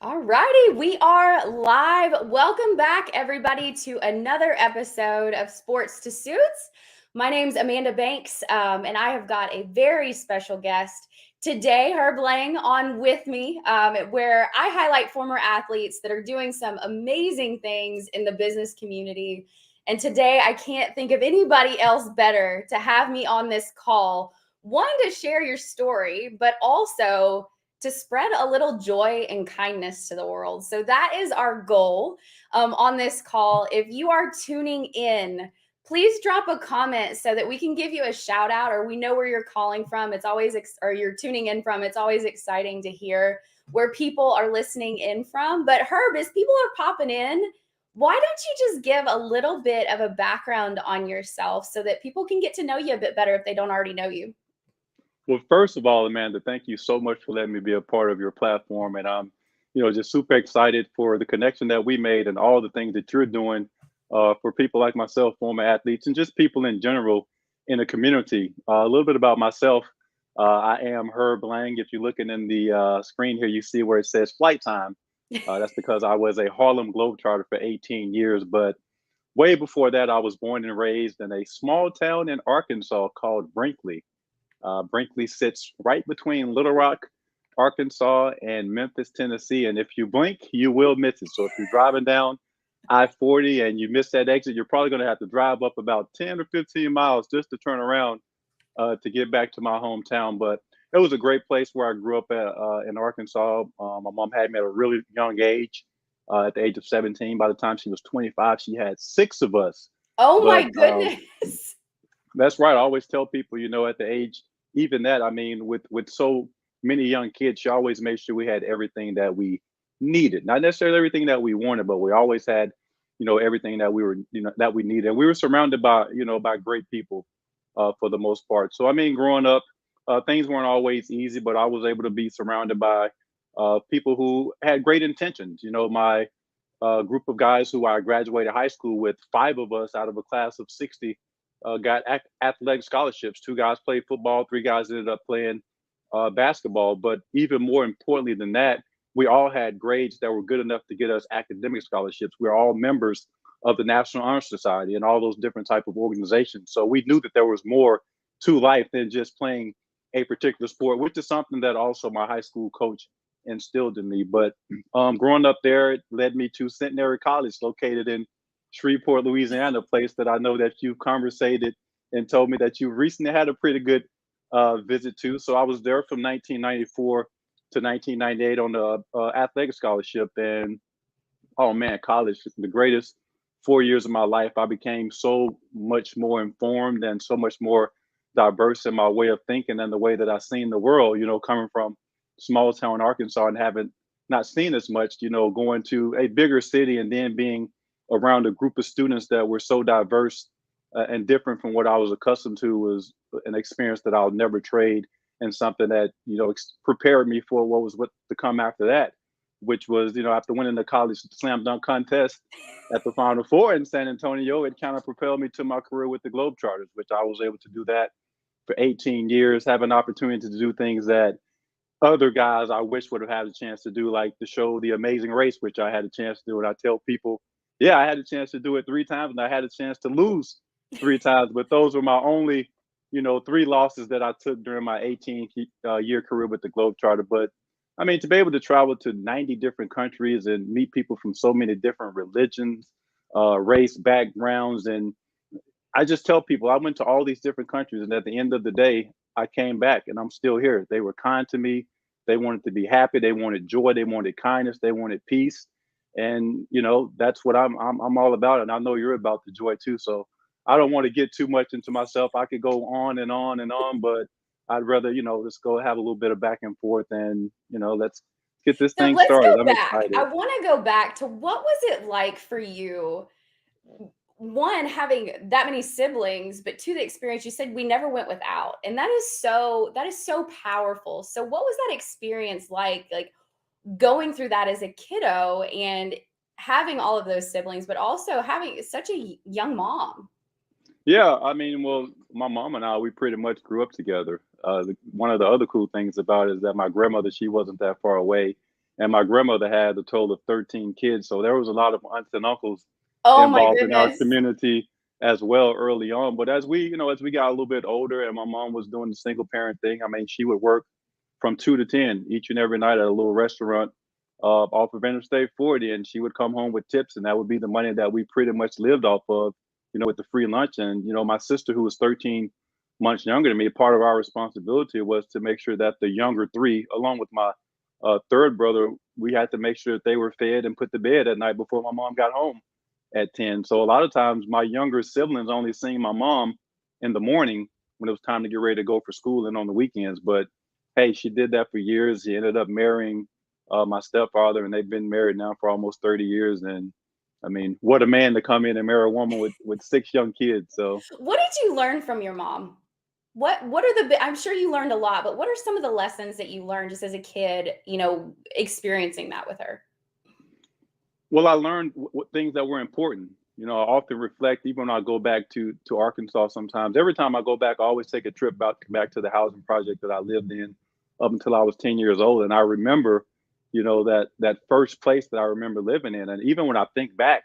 All righty, we are live. Welcome back, everybody, to another episode of Sports to Suits. My name's Amanda Banks, and I have got a very special guest today, Herb Lang, on with me, where I highlight former athletes that are doing some amazing things in the business community. And today, I can't think of anybody else better to have me on this call. One, to share your story, but also to spread a little joy and kindness to the world. So that is our goal on this call. If you are tuning in, please drop a comment so that we can give you a shout out, or we know where you're calling from. It's always, or you're tuning in from. It's always exciting to hear where people are listening in from. But Herb, as people are popping in, why don't you just give a little bit of a background on yourself so that people can get to know you a bit better if they don't already know you? Well, first of all, Amanda, thank you so much for letting me be a part of your platform. And I'm, just super excited for the connection that we made and all the things that you're doing for people like myself, former athletes, and just people in general in the community. A little bit about myself. I am Herb Lang. If you're looking in the screen here, you see where it says flight time. That's because I was a Harlem Globetrotter for 18 years. But way before that, I was born and raised in a small town in Arkansas called Brinkley. Brinkley sits right between Little Rock, Arkansas, and Memphis, Tennessee. And if you blink, you will miss it. So if you're driving down I-40 and you miss that exit, you're probably going to have to drive up about 10 or 15 miles just to turn around to get back to my hometown. But it was a great place where I grew up in Arkansas. My mom had me at a really young age, at the age of 17. By the time she was 25, she had six of us. Oh But my goodness. that's right. I always tell people, at the age, even that, I mean, with so many young kids, she always made sure we had everything that we needed. Not necessarily everything that we wanted, but we always had, everything that we were, that we needed. And we were surrounded by, by great people for the most part. So I mean, growing up, things weren't always easy, but I was able to be surrounded by people who had great intentions. My group of guys who I graduated high school with, five of us out of a class of 60 got athletic scholarships. Two guys played football, three guys ended up playing basketball. But even more importantly than that, we all had grades that were good enough to get us academic scholarships. We're all members of the National Honor Society and all those different type of organizations. So we knew that there was more to life than just playing a particular sport, which is something that also my high school coach instilled in me. But growing up there, it led me to Centenary College, located in Shreveport, Louisiana, a place that I know that you've conversated and told me that you recently had a pretty good visit to. So I was there from 1994 to 1998 on the athletic scholarship. And oh man, college, the greatest 4 years of my life. I became so much more informed and so much more diverse in my way of thinking and the way that I seen the world, coming from small town Arkansas and having not seen as much, going to a bigger city and then being around a group of students that were so diverse and different from what I was accustomed to was an experience that I'll never trade, and something that prepared me for what to come after that, which was after winning the college slam dunk contest at the Final Four in San Antonio, it kind of propelled me to my career with the Globetrotters, which I was able to do that for 18 years, have an opportunity to do things that other guys I wish would have had a chance to do, like the show The Amazing Race, which I had a chance to do. And I tell people, yeah, I had a chance to do it three times and I had a chance to lose three times, but those were my only, three losses that I took during my 18-year career with the Globetrotter. But I mean, to be able to travel to 90 different countries and meet people from so many different religions, race, backgrounds, and I just tell people I went to all these different countries, and at the end of the day, I came back and I'm still here. They were kind to me. They wanted to be happy. They wanted joy. They wanted kindness. They wanted peace. And that's what I'm all about. And I know you're about the joy too. So I don't want to get too much into myself. I could go on and on and on, but I'd rather let's go have a little bit of back and forth, and let's get this So thing let's started. go I'm back. I excited. want to go back to what was it like for you, one, having that many siblings, but two, the experience you said we never went without. And that is so powerful. So what was that experience like going through that as a kiddo and having all of those siblings, but also having such a young mom? Yeah, I mean, well, my mom and I, we pretty much grew up together. One of the other cool things about it is that my grandmother, she wasn't that far away. and my grandmother had a total of 13 kids. So there was a lot of aunts and uncles Oh my involved in our goodness. community as well early on. But as we, as we got a little bit older and my mom was doing the single parent thing, I mean, she would work from 2 to 10 each and every night at a little restaurant off of Interstate 40, and she would come home with tips, and that would be the money that we pretty much lived off of, with the free lunch. And my sister, who was 13 months younger than me, part of our responsibility was to make sure that the younger three, along with my third brother, we had to make sure that they were fed and put to bed at night before my mom got home at 10. So a lot of times my younger siblings only seen my mom in the morning when it was time to get ready to go for school and on the weekends. But hey, she did that for years. She ended up marrying my stepfather, and they've been married now for almost 30 years. And I mean, what a man to come in and marry a woman with 6 young kids. So What did you learn from your mom? What are I'm sure you learned a lot, but what are some of the lessons that you learned just as a kid, experiencing that with her? well, I learned what things that were important. I often reflect, even when I go back to Arkansas sometimes. Every time I go back, I always take a trip back to the housing project that I lived in up until I was 10 years old. And I remember, that first place that I remember living in. And even when I think back,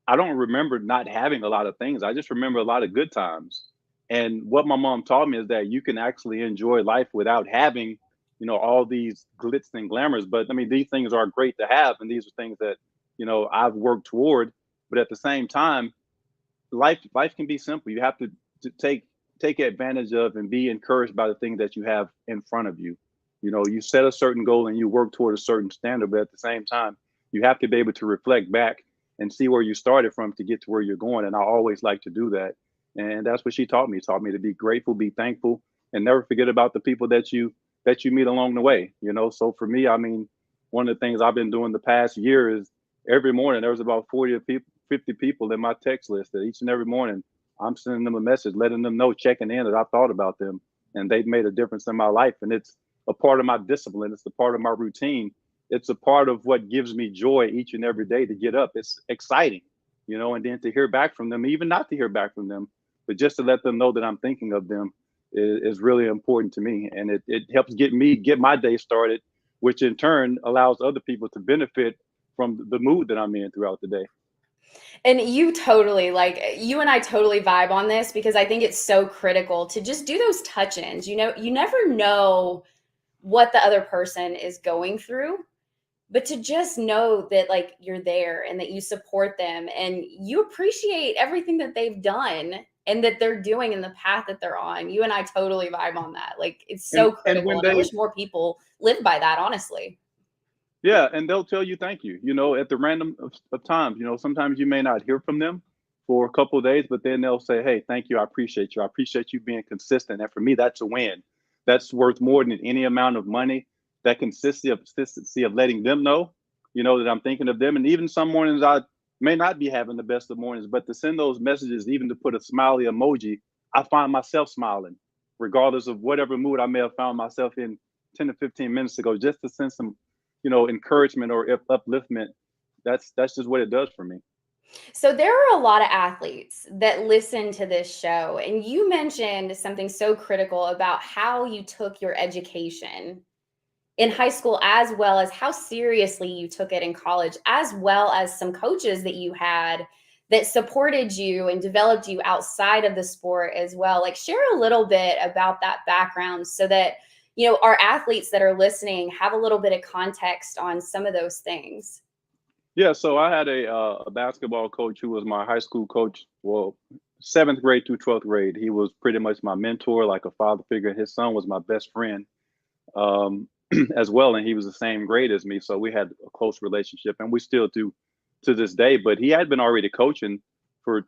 I don't remember not having a lot of things. I just remember a lot of good times. And what my mom taught me is that you can actually enjoy life without having, all these glitz and glamours. But I mean, these things are great to have, and these are things that, I've worked toward. But at the same time, life can be simple. You have to take advantage of and be encouraged by the things that you have in front of you. You set a certain goal and you work toward a certain standard, but at the same time, you have to be able to reflect back and see where you started from to get to where you're going. And I always like to do that. And that's what she taught me. Taught me to be grateful, be thankful, and never forget about the people that you meet along the way. So for me, I mean, one of the things I've been doing the past year is every morning there's about 40 people, 50 people in my text list that each and every morning I'm sending them a message, letting them know, checking in that I thought about them and they've made a difference in my life. And it's a part of my discipline. It's a part of my routine. It's a part of what gives me joy each and every day to get up. It's exciting, and then to hear back from them, even not to hear back from them, but just to let them know that I'm thinking of them is really important to me. And it helps get my day started, which in turn allows other people to benefit from the mood that I'm in throughout the day. And you and I totally vibe on this because I think it's so critical to just do those touch-ins. You never know what the other person is going through, but to just know that like you're there and that you support them and you appreciate everything that they've done and that they're doing in the path that they're on. You and I totally vibe on that. Like it's so And critical. And I wish more people lived by that, honestly. yeah, and they'll tell you thank you, at the random of times. Sometimes you may not hear from them for a couple of days, but then they'll say, hey, thank you. I appreciate you. I appreciate you being consistent. And for me, that's a win. That's worth more than any amount of money. That consistency of letting them know, that I'm thinking of them. And even some mornings I may not be having the best of mornings, but to send those messages, even to put a smiley emoji, I find myself smiling, regardless of whatever mood I may have found myself in 10 to 15 minutes ago, just to send some encouragement or upliftment. That's just what it does for me. So there are a lot of athletes that listen to this show, and you mentioned something so critical about how you took your education in high school, as well as how seriously you took it in college, as well as some coaches that you had that supported you and developed you outside of the sport as well. Like share a little bit about that background so that our athletes that are listening have a little bit of context on some of those things. Yeah, so I had a basketball coach who was my high school coach. Well, seventh grade through 12th grade. He was pretty much my mentor, like a father figure. His son was my best friend um, as well, and he was the same grade as me. So we had a close relationship, and we still do to this day. But he had been already coaching for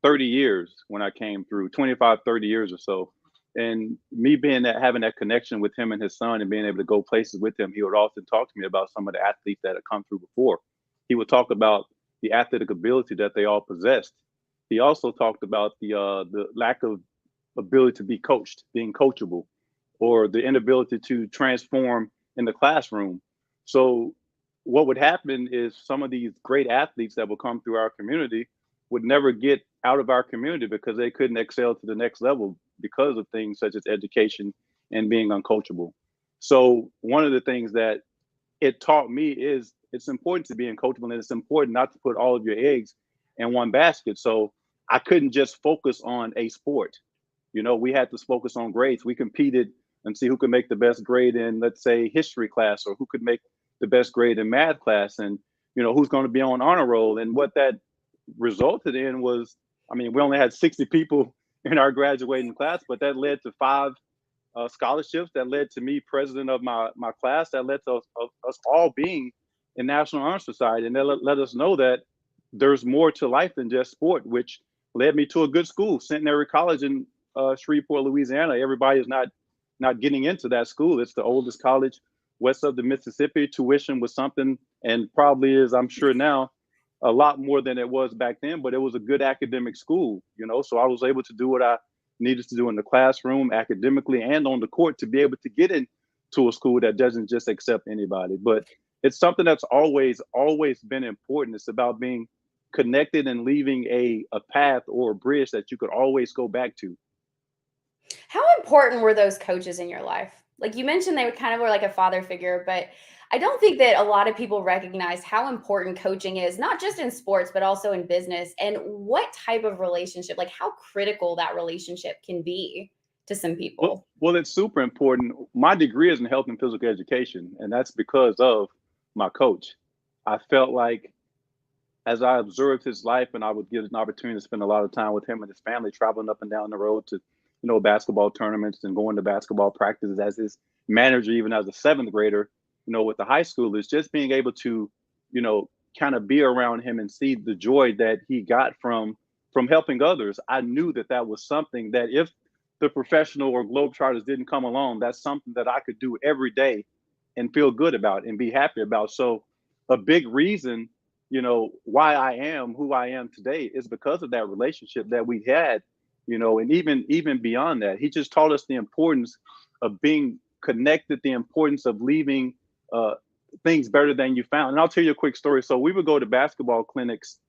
30 years when I came through, 25, 30 years or so. And me being having that connection with him and his son and being able to go places with him, he would often talk to me about some of the athletes that had come through before. He would talk about the athletic ability that they all possessed. He also talked about the lack of ability to be coached, being coachable, or the inability to transform in the classroom. So what would happen is some of these great athletes that would come through our community would never get out of our community because they couldn't excel to the next level because of things such as education and being uncoachable. So one of the things that it taught me is it's important to be coachable, and it's important not to put all of your eggs in one basket. So I couldn't just focus on a sport. We had to focus on grades. We competed and see who could make the best grade in, let's say, history class, or who could make the best grade in math class, and who's going to be on honor roll. And what that resulted in was, I mean, we only had 60 people in our graduating class, but that led to 5 scholarships. That led to me president of my class. That led to us all being in National Honor Society, and that let us know that there's more to life than just sport, which led me to a good school, Centenary College in Shreveport, Louisiana. Everybody is not getting into that school. It's the oldest college west of the Mississippi. Tuition was something, and probably is, I'm sure now, a lot more than it was back then, but it was a good academic school, so I was able to do what I needed to do in the classroom, academically, and on the court, to be able to get into a school that doesn't just accept anybody. But it's something that's always been important. It's about being connected and leaving a path or a bridge that you could always go back to. How important were those coaches in your life? Like you mentioned, they kind of were like a father figure, but I don't think that a lot of people recognize how important coaching is, not just in sports, but also in business, and what type of relationship, like how critical that relationship can be to some Well, people. well, it's super important. My degree is in health and physical education, and that's because of my coach. I felt like as I observed his life, and I would get an opportunity to spend a lot of time with him and his family, traveling up and down the road to, basketball tournaments and going to basketball practices as his manager, even as a 7th grader, with the high schoolers, just being able to, you know, kind of be around him and see the joy that he got from helping others. I knew that that was something that if the professional or Globetrotters didn't come along, that's something that I could do every day and feel good about and be happy about. So a big reason, why I am who I am today is because of that relationship that we had, and even beyond that, he just taught us the importance of being connected, the importance of leaving uh, things better than you found. And I'll tell you a quick story. So we would go to basketball clinics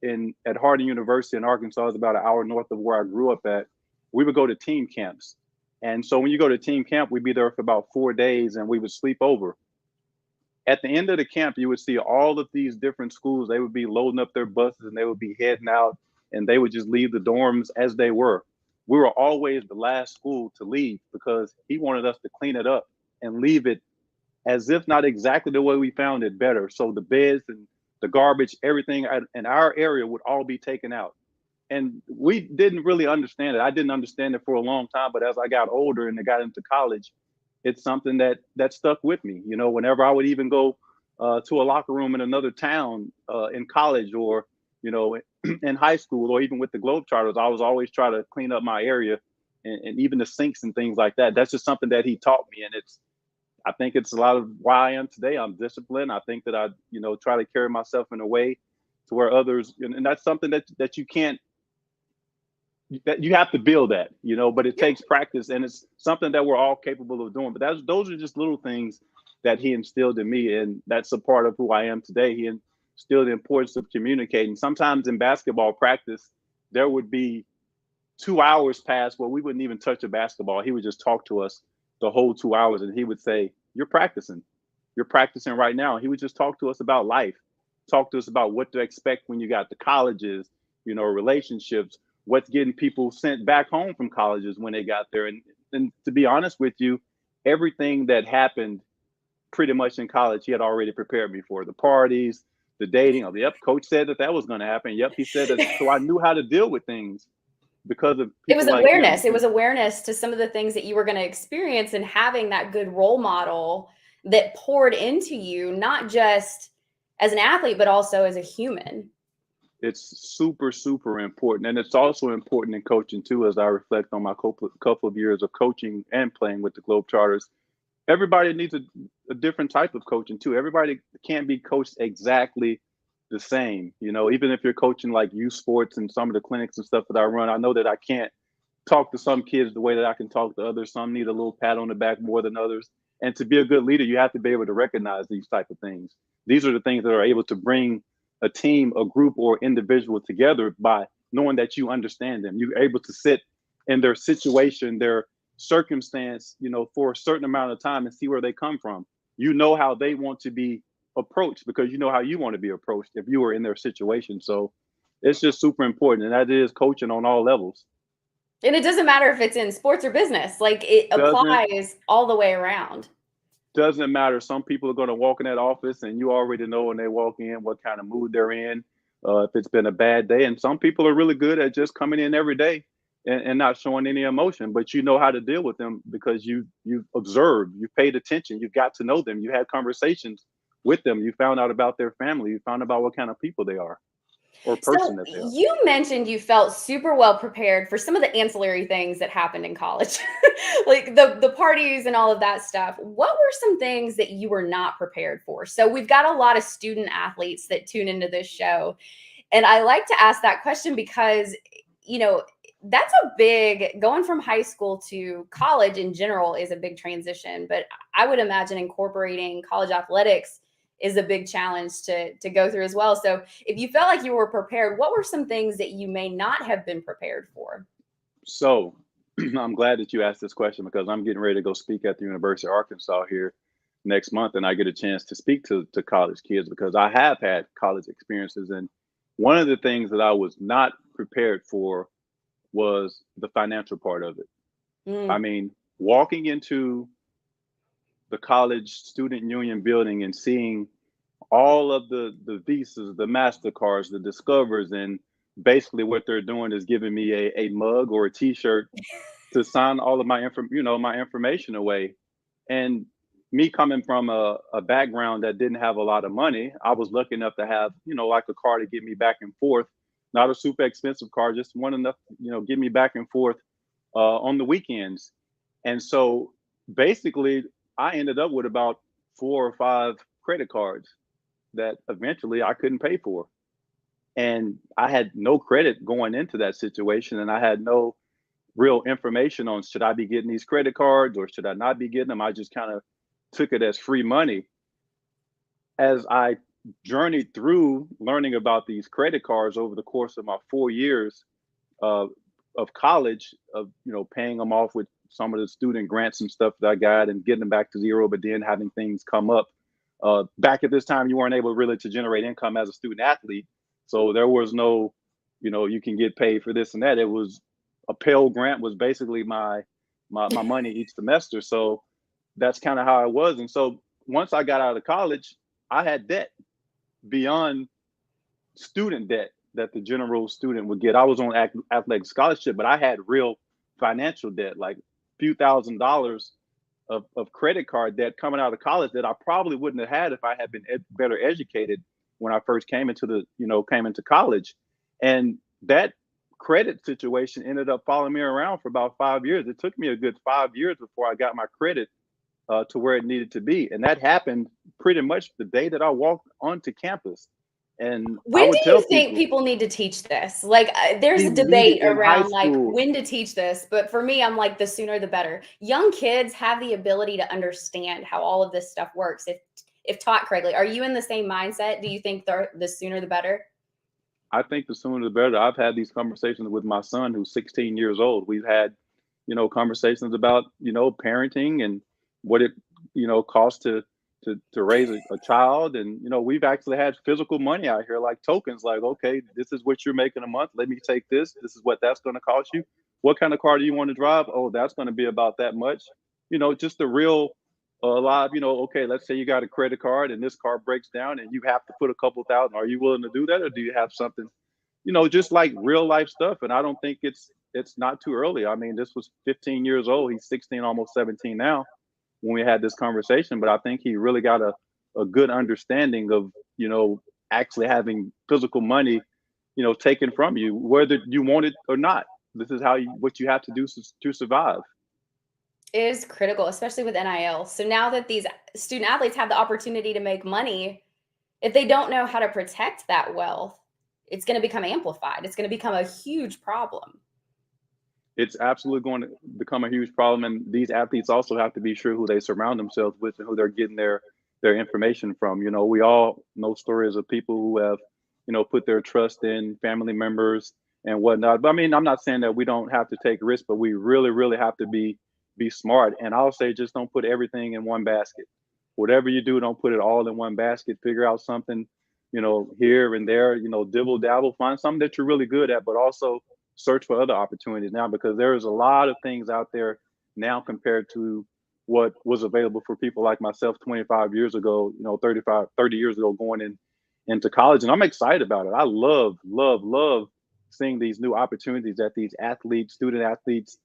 in at Harding University in Arkansas. It's about an hour north of where I grew up at. We would go to team camps. And so when you go to team camp, we'd be there for about 4 days and we would sleep over. At the end of the camp, you would see all of these different schools. They would be loading up their buses and they would be heading out, and they would just leave the dorms as they were. We were always the last school to leave because he wanted us to clean it up and leave it as if not exactly the way we found it, better. So the beds and the garbage, everything in our area would all be taken out. And we didn't really understand it. I didn't understand it for a long time, but as I got older and I got into college, it's something that stuck with me. Whenever I would even go to a locker room in another town in college, or in high school, or even with the Globetrotters, I was always trying to clean up my area, and even the sinks and things like that. That's just something that he taught me, and I think it's a lot of why I am today. I'm disciplined. I think that I try to carry myself in a way to where others, and that's something that you can't, that you have to build that, but it takes practice, and it's something that we're all capable of doing. But those are just little things that he instilled in me, and that's a part of who I am today. He instilled the importance of communicating. Sometimes in basketball practice, there would be 2 hours pass where we wouldn't even touch a basketball. He would just talk to us the whole 2 hours, and he would say, "You're practicing. You're practicing right now." He would just talk to us about life, talk to us about what to expect when you got to colleges, relationships, what's getting people sent back home from colleges when they got there. And to be honest with you, everything that happened pretty much in college, he had already prepared me for the parties, the dating. Oh, yep, coach said that was going to happen. Yep, he said that. So I knew how to deal with things because of It was people like him. awareness. It was awareness to some of the things that you were going to experience, and having that good role model that poured into you, not just as an athlete, but also as a human. It's super, super important. And it's also important in coaching too, as I reflect on my couple of years of coaching and playing with the Globetrotters. Everybody needs a different type of coaching too. Everybody can't be coached exactly the same. Even if you're coaching like youth sports and some of the clinics and stuff that I run, I know that I can't talk to some kids the way that I can talk to others. Some need a little pat on the back more than others. And to be a good leader, you have to be able to recognize these type of things. These are the things that are able to bring a team, a group, or individual together by knowing that you understand them. You're able to sit in their situation, their circumstance, for a certain amount of time and see where they come from. you know how they want to be approached because you know how you want to be approached if you were in their situation. So it's just super important, and that is coaching on all levels. And it doesn't matter if it's in sports or business, like it Doesn't applies all the way around. doesn't matter. Some people are going to walk in that office, and you already know when they walk in what kind of mood they're in, if it's been a bad day. And some people are really good at just coming in every day and not showing any emotion, but you know how to deal with them because you've observed, you paid attention, you got to know them, you had conversations with them, you found out about their family, you found out about what kind of people they are or person So that they are. you mentioned you felt super well prepared for some of the ancillary things that happened in college, like the parties and all of that stuff. What were some things that you were not prepared for? So we've got a lot of student athletes that tune into this show, and I like to ask that question because, you know, that's a big going from high school to college in general is a big transition, but I would imagine incorporating college athletics is a big challenge to go through as well. So if you felt like you were prepared, what were some things that you may not have been prepared for? So I'm glad that you asked this question because I'm getting ready to go speak at the University of Arkansas here next month, and I get a chance to speak to college kids because I have had college experiences. And one of the things that I was not prepared for was the financial part of it. I Mm. mean, walking into the college student union building and seeing all of the visas, the Mastercards, the Discovers, and basically what they're doing is giving me a mug or a T-shirt to sign all of my information away. And me coming from a background that didn't have a lot of money, I was lucky enough to have like a car to get me back and forth. Not a super expensive car, just one enough get me back and forth on the weekends. And so basically, I ended up with about 4 or 5 credit cards that eventually I couldn't pay for. And I had no credit going into that situation, and I had no real information on should I be getting these credit cards or should I not be getting them. I just kind of took it as free money. As I journeyed through learning about these credit cards over the course of my 4 years uh, of college, of paying them off with some of the student grants and stuff that I got, and getting them back to zero, but then having things come up. Back at this time, you weren't able really to generate income as a student athlete, so there was no, you can get paid for this and that. It was a Pell Grant was basically my money each semester. So that's kind of how it was. And so once I got out of college, I had debt beyond student debt that the general student would get. I was on athletic scholarship, but I had real financial debt, like a few $1,000s of credit card debt coming out of college that I probably wouldn't have had if I had been better educated when I first came into college. And that credit situation ended up following me around for about 5 years. It took me a good 5 years before I got my credit to where it needed to be. And that happened pretty much the day that I walked onto campus. And I When do would tell you think people, people need to teach this? Like, there's a debate immediate in high around like school. when to teach this, but for me, I'm like the sooner the better. Young kids have the ability to understand how all of this stuff works if taught correctly. Are you in the same mindset? Do you think the sooner the better? I think the sooner the better. I've had these conversations with my son who's 16 years old. We've had, conversations about, parenting and what it, costs to raise a child. And, we've actually had physical money out here, like tokens, like, okay, this is what you're making a month. Let me take this. This is what that's going to cost you. What kind of car do you want to drive? Oh, that's going to be about that much. Just the real live, okay, let's say you got a credit card and this car breaks down and you have to put a couple thousand. Are you willing to do that? Or do you have something, just like real life stuff? And I don't think it's not too early. I mean, this was 15 years old. He's 16, almost 17 now when we had this conversation, but I think he really got a good understanding of, actually having physical money, taken from you, whether you want it or not. This is what you have to do to survive. Is critical, especially with NIL. So now that these student athletes have the opportunity to make money, if they don't know how to protect that wealth, it's going to become amplified. It's going to become a huge problem. It's absolutely going to become a huge problem. And these athletes also have to be sure who they surround themselves with and who they're getting their information from. We all know stories of people who have, put their trust in family members and whatnot. But I mean, I'm not saying that we don't have to take risks, but we really, really have to be smart. And I'll say just don't put everything in one basket. whatever you do, don't put it all in one basket. Figure out something, here and there, dibble dabble, find something that you're really good at, but also search for other opportunities now, because there is a lot of things out there now compared to what was available for people like myself 25 years ago, 30 years ago, going into college. And I'm excited about it. I love, love, love seeing these new opportunities that these athletes, student athletes,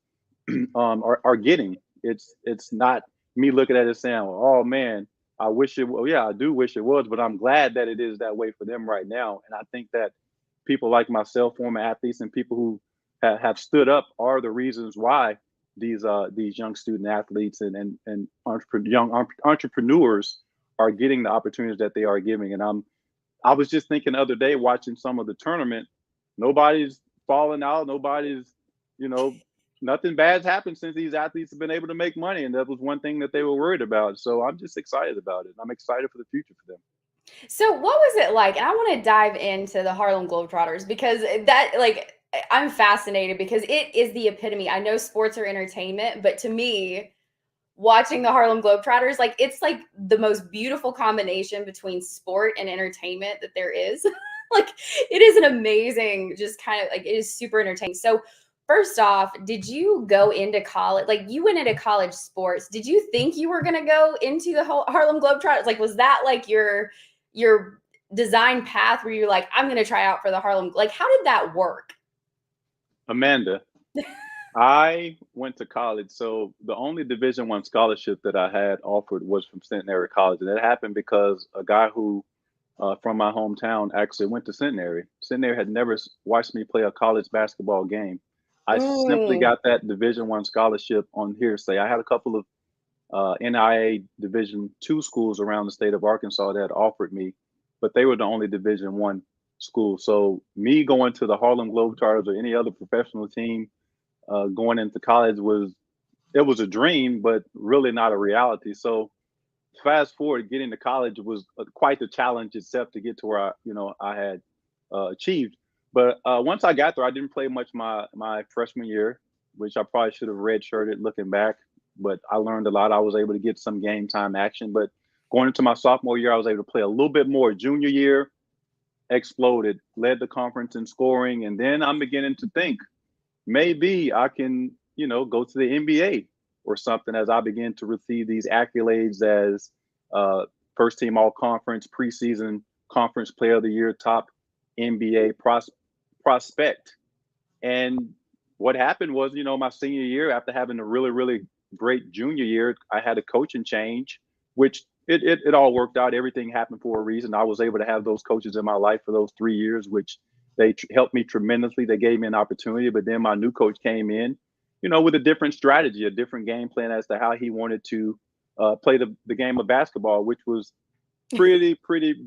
are getting. It's not me looking at it saying, "Oh man, I wish it." Well, yeah, I do wish it was, but I'm glad that it is that way for them right now. And I think that people like myself, former athletes, and people who have stood up are the reasons why these young student athletes and entrepreneurs are getting the opportunities that they are giving. And I was just thinking the other day, watching some of the tournament, nobody's falling out, nobody's, you know, nothing bad's happened since these athletes have been able to make money, and that was one thing that they were worried about. So I'm just excited about it. I'm excited for the future for them. So what was it like? And I want to dive into the Harlem Globetrotters because that like I'm fascinated because it is the epitome. I know sports are entertainment, but to me, watching the Harlem Globetrotters, like it's like the most beautiful combination between sport and entertainment that there is. Like it is an amazing, just kind of like it is super entertaining. So first off, did you go into college? Like you went into college sports. Did you think you were going to go into the whole Harlem Globetrotters? Like was that like your design path where you're like, I'm going to try out for the Harlem? Like how did that work? Amanda, I went to college, so the only Division I scholarship that I had offered was from Centenary College, and it happened because a guy who from my hometown actually went to Centenary. Centenary had never watched me play a college basketball game. I simply Mm. got that Division I scholarship on hearsay. I had a couple of NIA Division II schools around the state of Arkansas that offered me, but they were the only Division I school. So me going to the Harlem Globetrotters or any other professional team going into college was a dream, but really not a reality. So fast forward, getting to college was quite the challenge itself to get to where I had achieved. But once I got there, I didn't play much my freshman year, which I probably should have redshirted looking back. But I learned a lot. I was able to get some game time action. But going into my sophomore year, I was able to play a little bit more. Junior year, exploded, led the conference in scoring, and then I'm beginning to think maybe I can, go to the NBA or something as I begin to receive these accolades as first team all conference, preseason conference player of the year, top NBA prospect. And what happened was, my senior year, after having a really, really great junior year, I had a coaching change, which it all worked out. Everything happened for a reason. I was able to have those coaches in my life for those 3 years, which they helped me tremendously. They gave me an opportunity. But then my new coach came in, with a different strategy, a different game plan as to how he wanted to play the game of basketball, which was pretty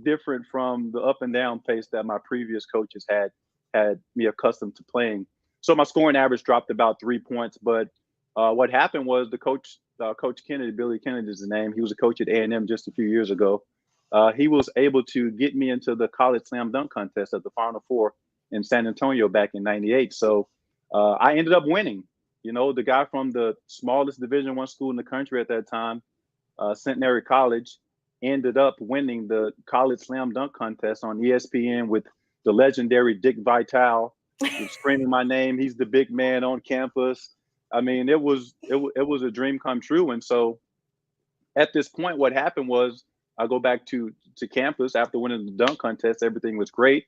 different from the up and down pace that my previous coaches had me accustomed to playing. So my scoring average dropped about 3 points. But what happened was the coach, Coach Kennedy, Billy Kennedy is the name. He was a coach at A&M just a few years ago. He was able to get me into the college slam dunk contest at the Final Four in San Antonio back in '98. So I ended up winning. The guy from the smallest Division I school in the country at that time, Centenary College, ended up winning the college slam dunk contest on ESPN with the legendary Dick Vitale screaming my name. He's the big man on campus. I mean, it was a dream come true. And so at this point, what happened was I go back to campus after winning the dunk contest. Everything was great.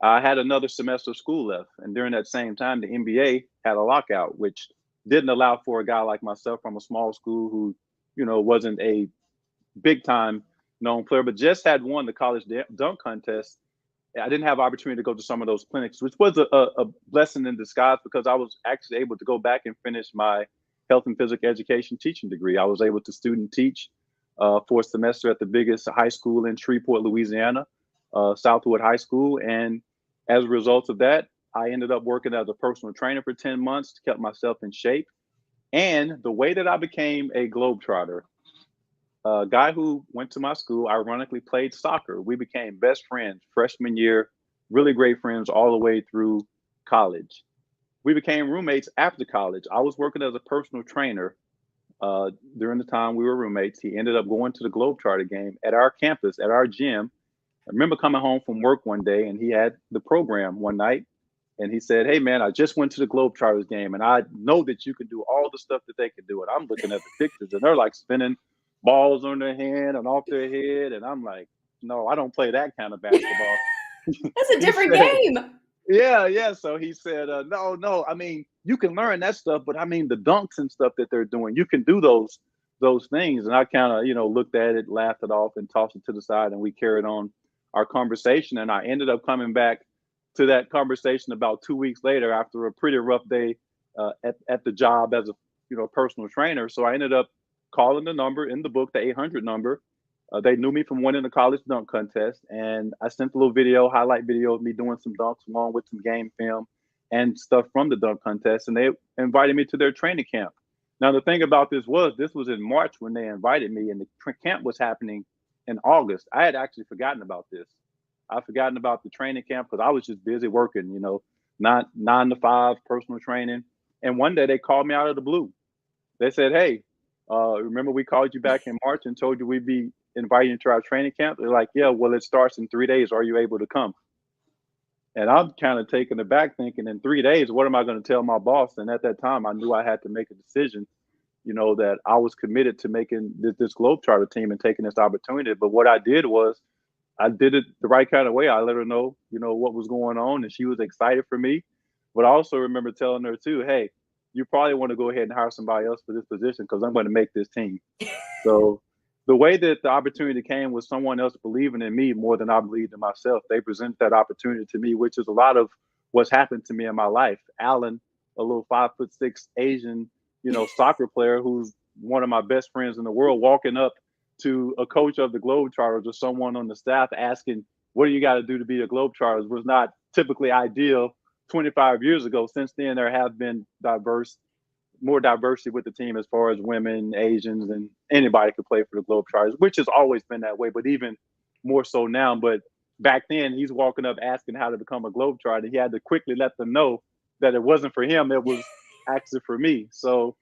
I had another semester of school left, and during that same time, the NBA had a lockout, which didn't allow for a guy like myself from a small school who, wasn't a big time known player, but just had won the college dunk contest. I didn't have opportunity to go to some of those clinics, which was a blessing in disguise because I was actually able to go back and finish my health and physical education teaching degree. I was able to student teach for a semester at the biggest high school in Shreveport, Louisiana, Southwood High School. And as a result of that, I ended up working as a personal trainer for 10 months to keep myself in shape. And the way that I became a Globetrotter, a guy who went to my school, ironically played soccer. We became best friends freshman year, really great friends all the way through college. We became roommates after college. I was working as a personal trainer during the time we were roommates. He ended up going to the Globetrotter game at our campus, at our gym. I remember coming home from work one day and he had the program one night and he said, "Hey man, I just went to the Globetrotters game and I know that you can do all the stuff that they can do." And I'm looking at the pictures and they're like spinning balls on their hand and off their head. And I'm like, no, I don't play that kind of basketball. That's a He different said, game. yeah, yeah. So he said, no, no. I mean, you can learn that stuff, but I mean, the dunks and stuff that they're doing, you can do those things. And I kind of, looked at it, laughed it off, and tossed it to the side, and we carried on our conversation. And I ended up coming back to that conversation about 2 weeks later after a pretty rough day at the job as a personal trainer. So I ended up calling the number in the book, the 800 number. They knew me from winning the college dunk contest, and I sent a little video, highlight video of me doing some dunks along with some game film and stuff from the dunk contest. And they invited me to their training camp. Now, the thing about this was in March when they invited me, and the camp was happening in August. I had actually forgotten about this. I'd forgotten about the training camp because I was just busy working, not 9 to 5 personal training. And one day they called me out of the blue. They said, "Hey, remember we called you back in March and told you we'd be inviting you to our training camp?" They're like, "Yeah, well, it starts in 3 days. Are you able to come?" And I'm kind of taken aback thinking, in 3 days, what am I going to tell my boss? And at that time, I knew I had to make a decision, that I was committed to making this Globetrotter team and taking this opportunity. But what I did was I did it the right kind of way. I let her know, what was going on, and she was excited for me. But I also remember telling her too, "Hey, you probably want to go ahead and hire somebody else for this position because I'm going to make this team." So the way that the opportunity came was someone else believing in me more than I believed in myself. They presented that opportunity to me, which is a lot of what's happened to me in my life. Alan, a little 5'6" Asian, soccer player who's one of my best friends in the world, walking up to a coach of the Globetrotters or someone on the staff asking, "What do you got to do to be a Globetrotters?" was not typically ideal 25 years ago. Since then, there have been more diversity with the team as far as women, Asians, and anybody could play for the Globetrotters, which has always been that way, but even more so now. But back then, he's walking up asking how to become a Globetrotter. He had to quickly let them know that it wasn't for him, it was actually for me. So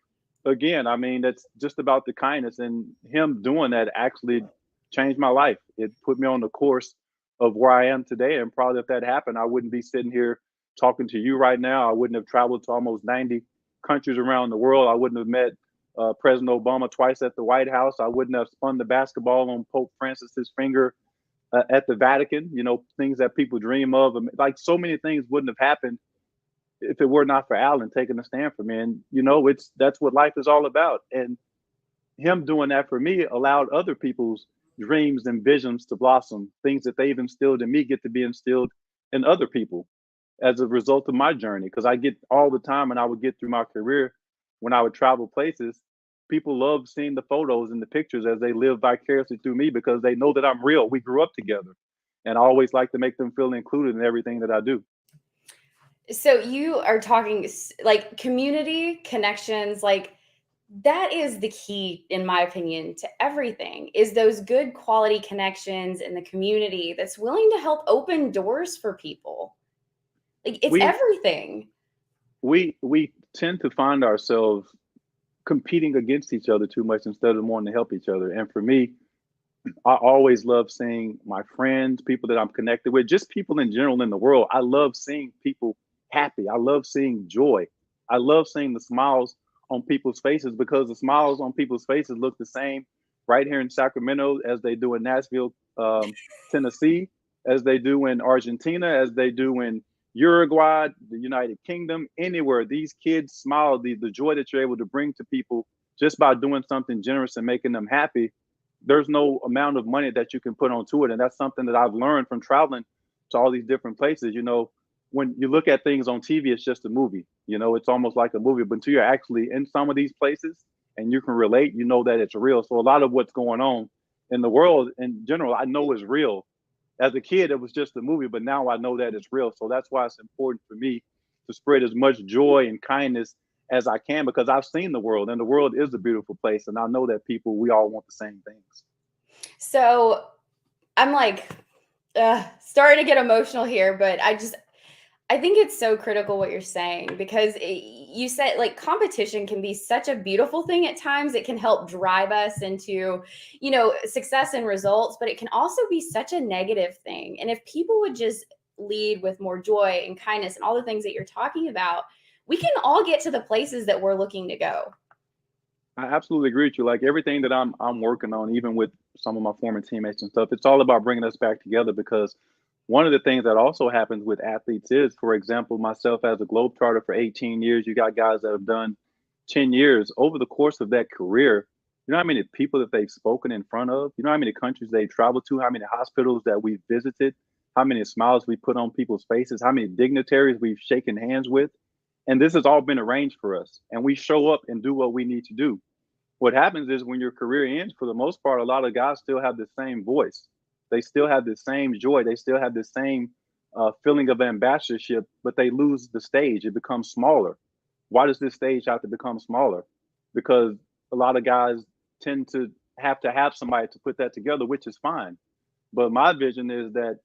again, I mean, that's just about the kindness, and him doing that actually changed my life. It put me on the course of where I am today. And probably if that happened, I wouldn't be sitting here talking to you right now. I wouldn't have traveled to almost 90 countries around the world. I wouldn't have met President Obama twice at the White House. I wouldn't have spun the basketball on Pope Francis's finger at the Vatican. Things that people dream of. Like, so many things wouldn't have happened if it were not for Alan taking a stand for me. And that's what life is all about. And him doing that for me allowed other people's dreams and visions to blossom. Things that they've instilled in me get to be instilled in other people as a result of my journey. Because I get all the time, and I would get through my career when I would travel places, people love seeing the photos and the pictures as they live vicariously through me because they know that I'm real. We grew up together. And I always like to make them feel included in everything that I do. So you are talking like community connections, like that is the key, in my opinion, to everything, is those good quality connections in the community that's willing to help open doors for people. Like, it's We everything. we tend to find ourselves competing against each other too much instead of wanting to help each other. And for me, I always love seeing my friends, people that I'm connected with, just people in general in the world. I love seeing people happy. I love seeing joy. I love seeing the smiles on people's faces because the smiles on people's faces look the same right here in Sacramento as they do in Nashville, Tennessee, as they do in Argentina, as they do in Uruguay, the United Kingdom, anywhere. These kids smile, the joy that you're able to bring to people just by doing something generous and making them happy. There's no amount of money that you can put onto it. And that's something that I've learned from traveling to all these different places. When you look at things on TV, it's just a movie. It's almost like a movie, but until you're actually in some of these places and you can relate, you know that it's real. So a lot of what's going on in the world in general, I know is real. As a kid, it was just a movie, but now I know that it's real. So that's why it's important for me to spread as much joy and kindness as I can, because I've seen the world, and the world is a beautiful place. And I know that we all want the same things. So I'm like starting to get emotional here, but I think it's so critical what you're saying because you said like competition can be such a beautiful thing at times. It can help drive us into, success and results, but it can also be such a negative thing. And if people would just lead with more joy and kindness and all the things that you're talking about, we can all get to the places that we're looking to go. I absolutely agree with you. Like everything that I'm working on, even with some of my former teammates and stuff, it's all about bringing us back together because one of the things that also happens with athletes is, for example, myself as a Globetrotter for 18 years, you got guys that have done 10 years over the course of that career. You know how many people that they've spoken in front of? You know how many countries they've traveled to? How many hospitals that we've visited? How many smiles we put on people's faces? How many dignitaries we've shaken hands with? And this has all been arranged for us. And we show up and do what we need to do. What happens is when your career ends, for the most part, a lot of guys still have the same voice. They still have the same joy. They still have the same feeling of ambassadorship, but they lose the stage. It becomes smaller. Why does this stage have to become smaller? Because a lot of guys tend to have somebody to put that together, which is fine. But my vision is that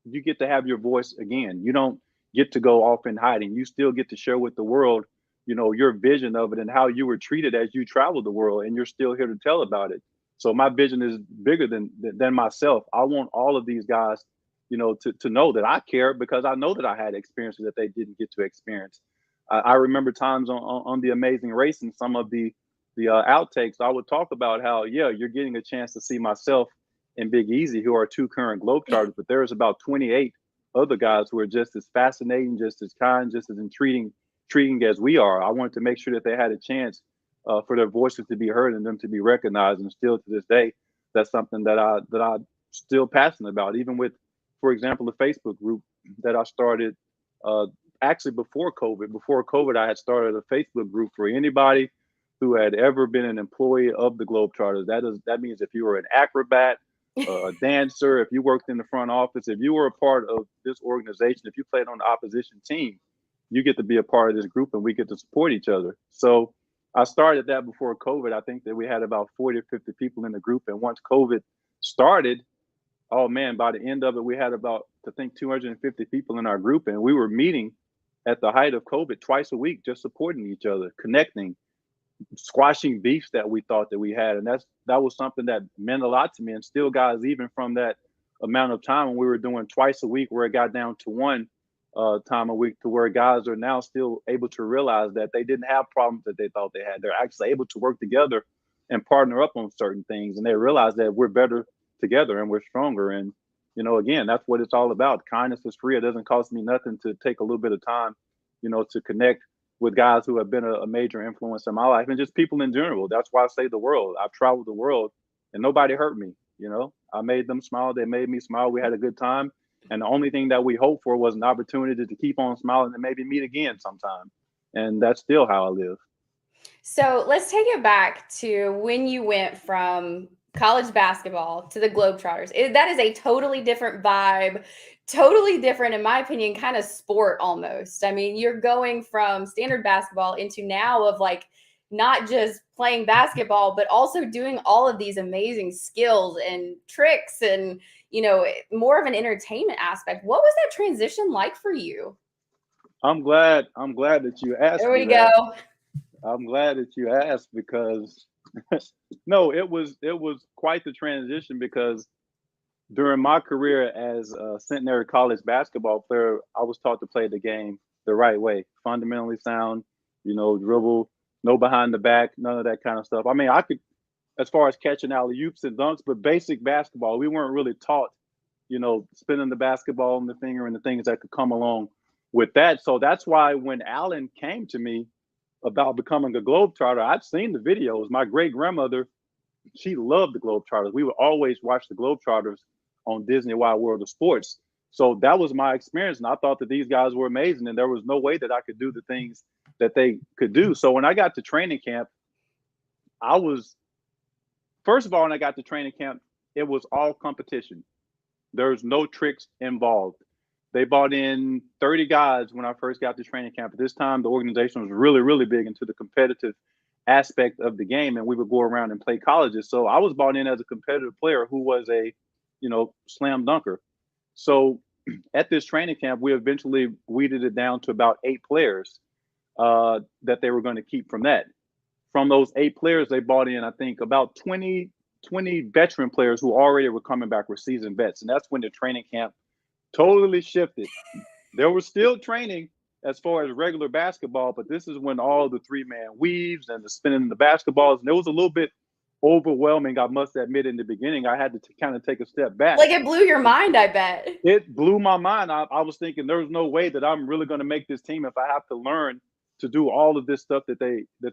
you get to have your voice again. You don't get to go off in hiding. You still get to share with the world, your vision of it and how you were treated as you traveled the world, and you're still here to tell about it. So my vision is bigger than myself. I want all of these guys, to know that I care because I know that I had experiences that they didn't get to experience. I remember times on the Amazing Race and some of the outtakes. I would talk about how, yeah, you're getting a chance to see myself and Big Easy, who are two current Globetrotters, but there's about 28 other guys who are just as fascinating, just as kind, just as intriguing as we are. I wanted to make sure that they had a chance for their voices to be heard and them to be recognized. And still to this day, that's something that I'm still passionate about. Even with, for example, the Facebook group that I started actually before COVID. Before COVID, I had started a Facebook group for anybody who had ever been an employee of the Globetrotters. That means if you were an acrobat, a dancer, if you worked in the front office, if you were a part of this organization, if you played on the opposition team, you get to be a part of this group and we get to support each other. So I started that before COVID. I think that we had about 40 or 50 people in the group. And once COVID started, oh man, by the end of it, we had about, I think, 250 people in our group. And we were meeting at the height of COVID twice a week, just supporting each other, connecting, squashing beefs that we thought that we had. And that was something that meant a lot to me. And still, guys, even from that amount of time when we were doing twice a week, where it got down to one time a week, to where guys are now still able to realize that they didn't have problems that they thought they had. They're actually able to work together and partner up on certain things. And they realize that we're better together and we're stronger. And, again, that's what it's all about. Kindness is free. It doesn't cost me nothing to take a little bit of time, to connect with guys who have been a major influence in my life and just people in general. That's why I say the world. I've traveled the world and nobody hurt me. I made them smile. They made me smile. We had a good time. And the only thing that we hoped for was an opportunity to keep on smiling and maybe meet again sometime. And that's still how I live. So let's take it back to when you went from college basketball to the Globetrotters. That is a totally different vibe, totally different, in my opinion, kind of sport almost. I mean, you're going from standard basketball into now of like not just playing basketball, but also doing all of these amazing skills and tricks and, more of an entertainment aspect. What was that transition like for you? I'm glad that you asked There me we go. that. I'm glad that you asked because no, it was quite the transition because during my career as a Centenary College basketball player, I was taught to play the game the right way, fundamentally sound, dribble, no behind the back, none of that kind of stuff. I mean, I could, as far as catching alley oops and dunks, but basic basketball, we weren't really taught, spinning the basketball on the finger and the things that could come along with that. So that's why when Alan came to me about becoming a Globetrotter, I'd seen the videos. My great grandmother, she loved the Globetrotters. We would always watch the Globetrotters on Disney Wide World of Sports. So that was my experience. And I thought that these guys were amazing. And there was no way that I could do the things that they could do. So when I got to training camp, first of all, when I got to training camp, it was all competition. There's no tricks involved. They brought in 30 guys when I first got to training camp. At this time, the organization was really, really big into the competitive aspect of the game, and we would go around and play colleges. So I was brought in as a competitive player who was a, slam dunker. So at this training camp, we eventually weeded it down to about 8 players that they were going to keep from that. From those 8 players, they brought in, I think, about 20 veteran players who already were coming back were seasoned vets. And that's when the training camp totally shifted. There was still training as far as regular basketball, but this is when all the 3-man weaves and the spinning the basketballs, and it was a little bit overwhelming, I must admit. In the beginning, I had to kind of take a step back. Like, it blew your mind, I bet. It blew my mind. I was thinking there's no way that I'm really going to make this team if I have to learn to do all of this stuff that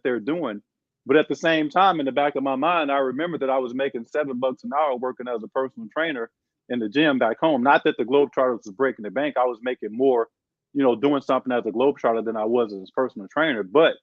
they're doing. But at the same time, in the back of my mind, I remember that I was making $7 an hour working as a personal trainer in the gym back home. Not that the Globetrotters was breaking the bank. I was making more, doing something as a Globetrotter than I was as a personal trainer. But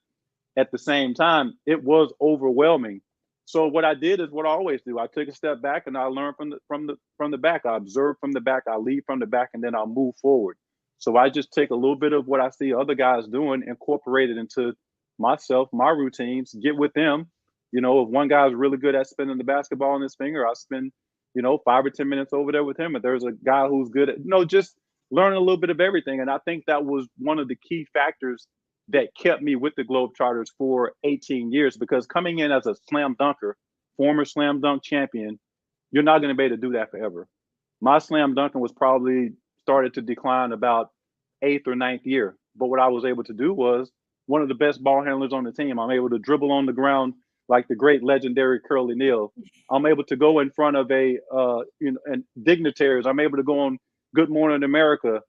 at the same time, it was overwhelming. So what I did is what I always do. I took a step back and I learned from the back. I observe from the back. I lead from the back, and then I'll move forward. So I just take a little bit of what I see other guys doing, incorporate it into myself, my routines, get with them. If one guy's really good at spinning the basketball in his finger, I'll spend, 5 or 10 minutes over there with him. If there's a guy who's good at, just learning a little bit of everything. And I think that was one of the key factors that kept me with the Globetrotters for 18 years, because coming in as a slam dunker, former slam dunk champion, you're not going to be able to do that forever. My slam dunking was probably started to decline about 8th or 9th year. But what I was able to do was one of the best ball handlers on the team. I'm able to dribble on the ground like the great legendary Curly Neal. I'm able to go in front of and dignitaries. I'm able to go on Good Morning America.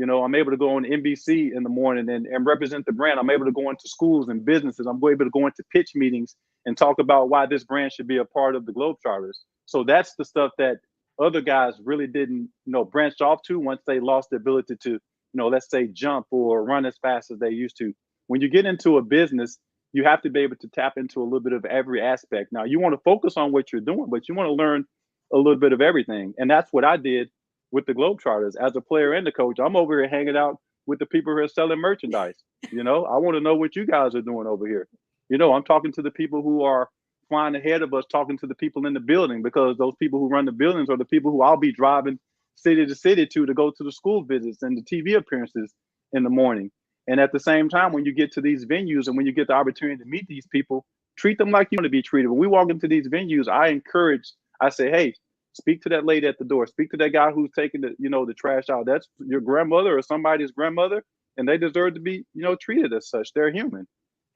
I'm able to go on NBC in the morning and represent the brand. I'm able to go into schools and businesses. I'm able to go into pitch meetings and talk about why this brand should be a part of the Globetrotters. So that's the stuff that other guys really didn't, branch off to once they lost the ability to, let's say jump or run as fast as they used to. When you get into a business, you have to be able to tap into a little bit of every aspect. Now, you want to focus on what you're doing, but you want to learn a little bit of everything. And that's what I did with the Globetrotters. As a player and the coach, I'm over here hanging out with the people who are selling merchandise. I want to know what you guys are doing over here. I'm talking to the people who are flying ahead of us, talking to the people in the building, because those people who run the buildings are the people who I'll be driving city to city to go to the school visits and the TV appearances in the morning. And at the same time, when you get to these venues and when you get the opportunity to meet these people, treat them like you want to be treated. When we walk into these venues, I say, hey, speak to that lady at the door. Speak to that guy who's taking the trash out. That's your grandmother or somebody's grandmother, and they deserve to be, treated as such. They're human.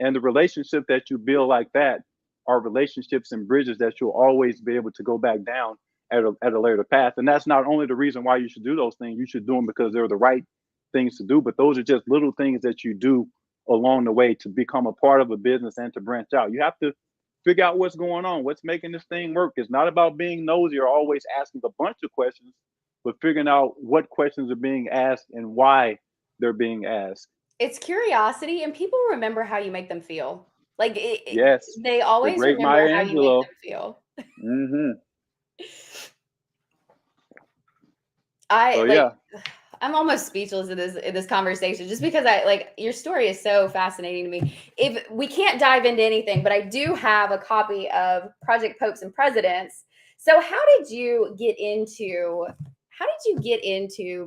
And the relationship that you build like that are relationships and bridges that you'll always be able to go back down at a later path. And that's not only the reason why you should do those things. You should do them because they're the right things to do, but those are just little things that you do along the way to become a part of a business and to branch out. You have to figure out what's going on, what's making this thing work. It's not about being nosy or always asking a bunch of questions, but figuring out what questions are being asked and why they're being asked. It's curiosity, and people remember how you make them feel. Like, yes, they always remember how you make them feel. Mm-hmm. I'm almost speechless in this conversation, just because your story is so fascinating to me. If we can't dive into anything, but I do have a copy of Project Popes and Presidents. So how did you get into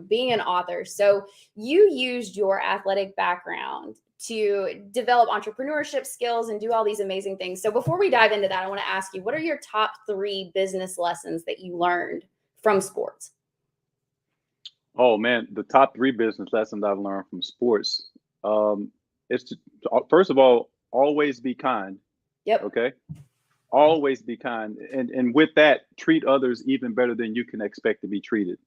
being an author? So you used your athletic background to develop entrepreneurship skills and do all these amazing things. So before we dive into that, I want to ask you, what are your top 3 business lessons that you learned from sports? Oh man, the top 3 business lessons I've learned from sports. It's to, first of all, always be kind. Yep. Okay. Always be kind. And with that, treat others even better than you can expect to be treated.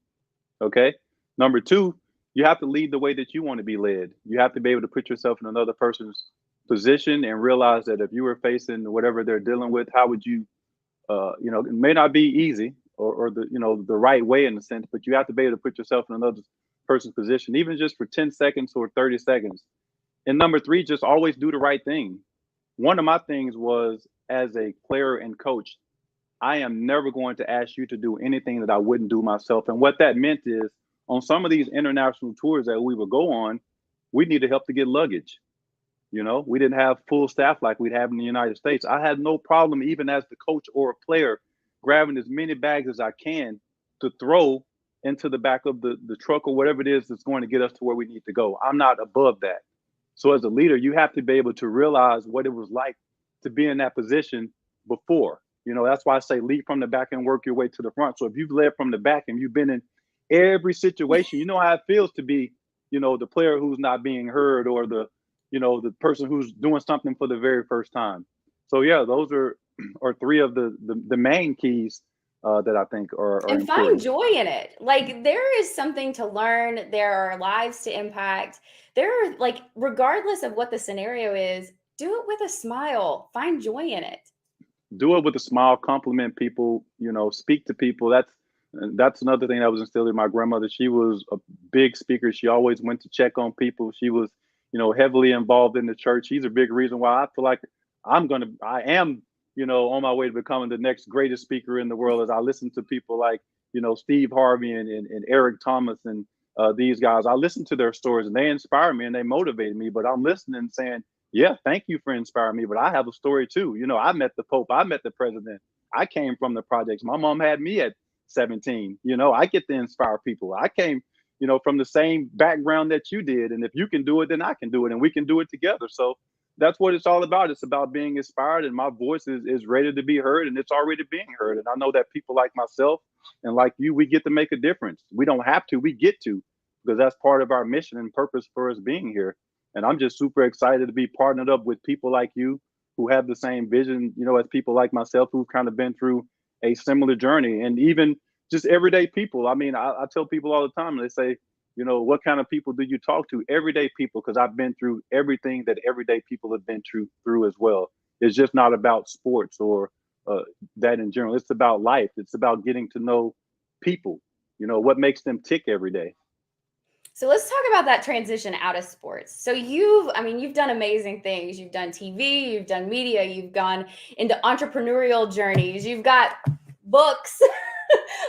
Okay. Number 2, you have to lead the way that you want to be led. You have to be able to put yourself in another person's position and realize that if you were facing whatever they're dealing with, how would you, it may not be easy, or the the right way in a sense, but you have to be able to put yourself in another person's position, even just for 10 seconds or 30 seconds. And number 3, just always do the right thing. One of my things was, as a player and coach, I am never going to ask you to do anything that I wouldn't do myself. And what that meant is, on some of these international tours that we would go on, we needed help to get luggage. We didn't have full staff like we'd have in the United States. I had no problem, even as the coach or a player, grabbing as many bags as I can to throw into the back of the truck or whatever it is that's going to get us to where we need to go. I'm not above that. So as a leader, you have to be able to realize what it was like to be in that position before. That's why I say lead from the back and work your way to the front. So if you've led from the back and you've been in every situation, you know how it feels to be, the player who's not being heard, or the person who's doing something for the very first time. So yeah, those are three of the main keys that I think are And find important. joy in it. Like, there is something to learn. There are lives to impact. There are, like, regardless of what the scenario is, do it with a smile. Find joy in it. Do it with a smile. Compliment people. Speak to people. That's another thing that was instilled in my grandmother. She was a big speaker. She always went to check on people. She was, heavily involved in the church. She's a big reason why I feel like I am, on my way to becoming the next greatest speaker in the world, as I listen to people like, Steve Harvey and Eric Thomas and these guys. I listen to their stories and they inspire me and they motivate me, but I'm listening and saying, yeah, thank you for inspiring me. But I have a story too. I met the Pope, I met the president. I came from the projects. My mom had me at 17. I get to inspire people. I came, from the same background that you did. And if you can do it, then I can do it, and we can do it together. So that's what it's all about. It's about being inspired, and my voice is ready to be heard, and it's already being heard. And I know that people like myself and like you, we get to make a difference. We don't have to, we get to, because that's part of our mission and purpose for us being here. And I'm just super excited to be partnered up with people like you who have the same vision, as people like myself who've kind of been through a similar journey. And even just everyday people. I mean, I tell people all the time, they say, what kind of people do you talk to? Everyday people, because I've been through everything that everyday people have been through as well. It's just not about sports or that in general. It's about life. It's about getting to know people, what makes them tick every day. So let's talk about that transition out of sports. So you've done amazing things. You've done TV, you've done media, you've gone into entrepreneurial journeys, you've got books,